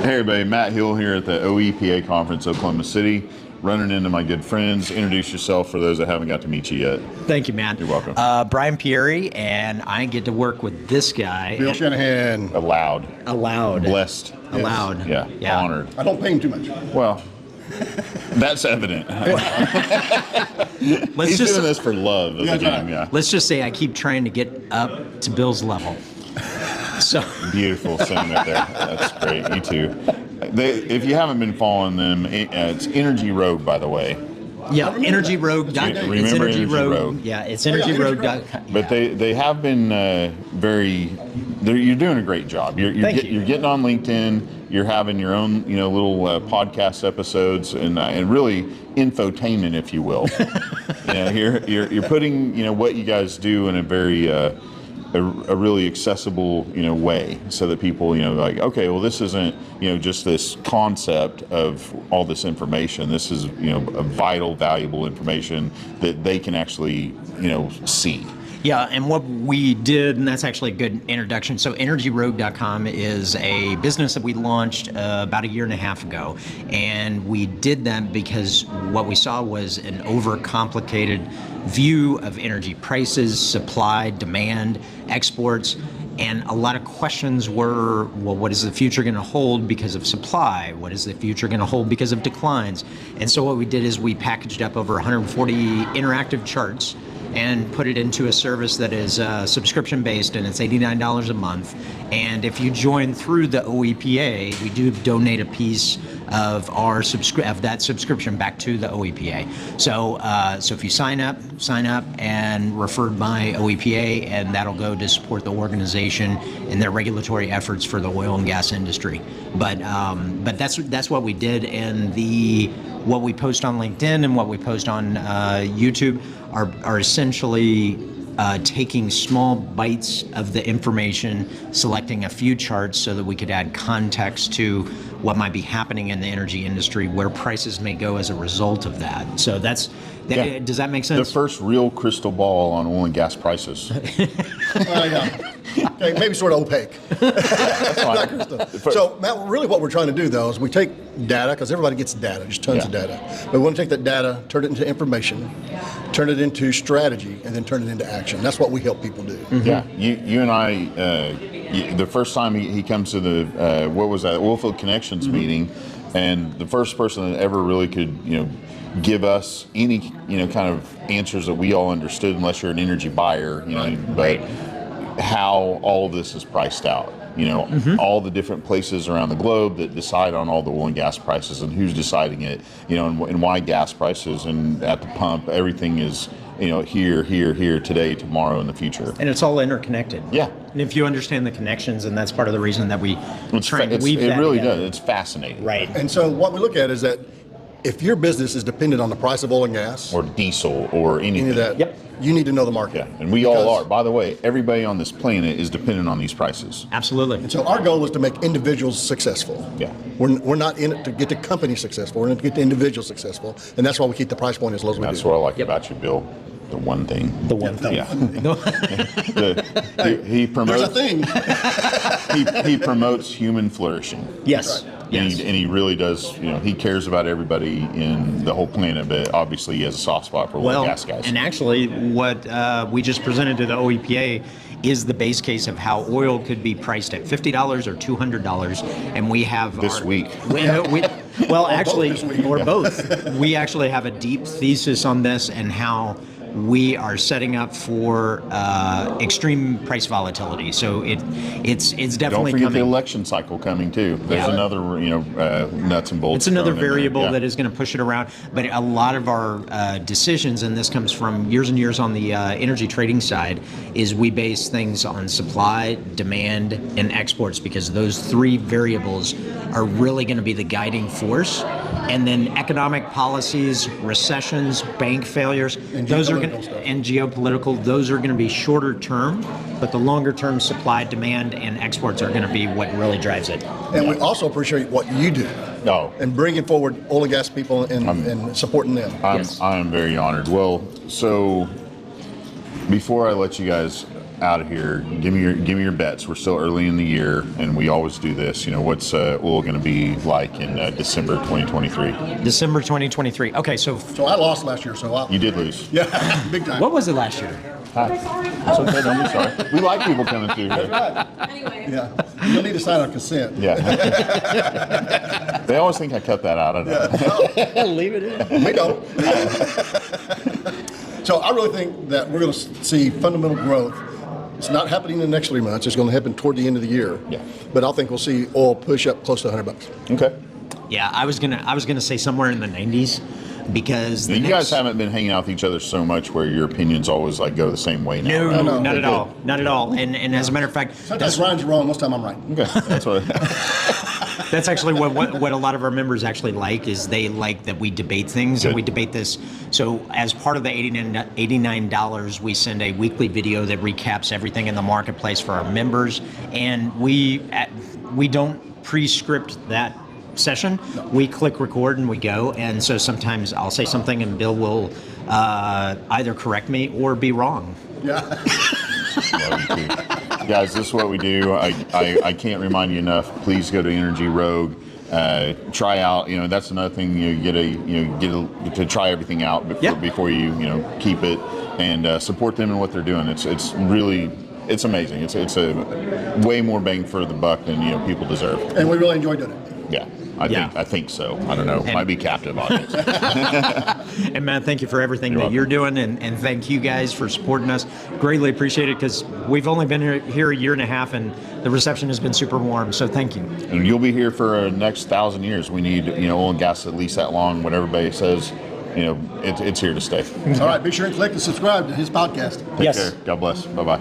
Hey everybody, Matt Hill here at the OEPA conference, Oklahoma City. Running into my good friends. Introduce yourself for those that haven't got to meet you yet. Thank you, Matt. You're welcome. Brian Pieri, and I get to work with this guy. Shanahan. Allowed. Blessed. Allowed. Yeah. Honored. I don't pay him too much. Well, that's evident. He's doing this for love of the game, yeah. Let's just say I keep trying to get up to Bill's level. So Beautiful sentiment there. That's great. You too. If you haven't been following them, it's Energy Rogue, by the way. yeah, Energy Rogue. Remember It's Energy Rogue? Yeah, it's energyrogue.com. But they have been you're doing a great job. You're getting on LinkedIn. You're having your own little podcast episodes and really infotainment, if you will. You're putting what you guys do in a very a really accessible way, so that people like, okay, well, this isn't just this concept of all this information. This is a vital, valuable information that they can actually see. Yeah, and what we did, and that's actually a good introduction. So energyrogue.com is a business that we launched about 1.5 years ago. And we did that because what we saw was an overcomplicated view of energy prices, supply, demand, exports. And a lot of questions were, well, what is the future going to hold because of supply? What is the future going to hold because of declines? And so what we did is we packaged up over 140 interactive charts and put it into a service that is subscription based, and it's $89 a month. And if you join through the OEPA, we do donate a piece of that subscription back to the OEPA. So if you sign up and referred by OEPA, and that'll go to support the organization in their regulatory efforts for the oil and gas industry. But that's what we did, and what we post on LinkedIn and what we post on YouTube are essentially taking small bites of the information, selecting a few charts so that we could add context to what might be happening in the energy industry, where prices may go as a result of that. So does that make sense? The first real crystal ball on oil and gas prices. Okay, maybe sort of opaque. That's fine. So, Matt, really what we're trying to do, though, is we take data, because everybody gets data, just tons of data. But we want to take that data, turn it into information, turn it into strategy, and then turn it into action. That's what we help people do. Mm-hmm. Yeah, you and I, the first time he comes to the, Oilfield Connections meeting, and the first person that ever really could, give us any, kind of answers that we all understood, unless you're an energy buyer, but how all of this is priced out. All the different places around the globe that decide on all the oil and gas prices, and who's deciding it, and why gas prices, and at the pump, everything is, here, today, tomorrow, in the future. And it's all interconnected. Yeah. And if you understand the connections, and that's part of the reason that we try to weave that It really together. does. It's fascinating. Right. And so what we look at is that if your business is dependent on the price of oil and gas, Or diesel, or anything. any of that, Yep. you need to know the market. Yeah, and we all are. By the way, everybody on this planet is dependent on these prices. Absolutely. So our goal is to make individuals successful. Yeah. We're not in it to get the company successful. We're in it to get the individual successful, and that's why we keep the price point as low as we That's do. what I like about you, Bill. The one thing. The one thing. Yeah. He promotes. There's a thing. He promotes human flourishing. Yes. And, Yes. and he really does. He cares about everybody in the whole planet. But obviously, he has a soft spot for oil and gas guys. And actually, what we just presented to the OEPA is the base case of how oil could be priced at $50 or $200, and we have This week. Actually, or both. We actually have a deep thesis on this and how we are setting up for extreme price volatility. So it's Don't definitely forget coming. the election cycle coming too. There's another nuts and bolts. It's another thrown in there. variable Yeah. that is going to push it around. But a lot of our decisions, and this comes from years and years on the energy trading side, is we base things on supply, demand, and exports, because those three variables are really going to be the guiding force. And then economic policies, recessions, bank failures, those are going to, and geopolitical, those are going to be shorter term, but the longer term supply, demand, and exports are going to be what really drives it. And we also appreciate what you do. No. And bringing forward oil and gas people and supporting them. I'm very honored. Well, so before I let you guys out of here, give me your bets. We're still early in the year, and we always do this. What's oil going to be like in December 2023? December 2023. Okay, so So I lost last year, so You did lose. yeah, big time. what was it last year? That's okay. Don't be sorry. We like people coming through here. Anyway. Yeah, you'll need to sign on consent. Yeah. They always think I cut that out. I don't know. Leave it in. We don't. So I really think that we're going to see fundamental growth. It's not happening in the next 3 months. It's going to happen toward the end of the year. Yeah. But I think we'll see oil push up close to $100. Okay. Yeah, I was gonna say somewhere in the 90s because You guys haven't been hanging out with each other so much where your opinions always go the same way now. No, right? no, not they at all, not at all. And as a matter of fact, Sometimes Ryan's wrong. Most time I'm right. Okay. That's what. that's actually what a lot of our members actually like is they like that we debate things and Good. we debate this. So as part of the $89, we send a weekly video that recaps everything in the marketplace for our members, and we don't pre-script that session. We click record and we go, and so sometimes I'll say something and Bill will either correct me or be wrong. Yeah. Guys, this is what we do. I can't remind you enough. Please go to Energy Rogue. Try out. That's another thing. You get to try everything out before you keep it, and support them in what they're doing. It's really amazing. It's a way more bang for the buck than people deserve. And we really enjoy doing it. Yeah. Yeah. I think so. I don't know. Might be captive audience. And Matt, thank you for everything that you're doing, and thank you guys for supporting us. Greatly appreciate it because we've only been here a year and a half, and the reception has been super warm. So thank you. And you'll be here for the next 1,000 years. We need oil and gas at least that long. What everybody says, it's here to stay. All right. Be sure and click and subscribe to his podcast. Take care. God bless. Bye bye.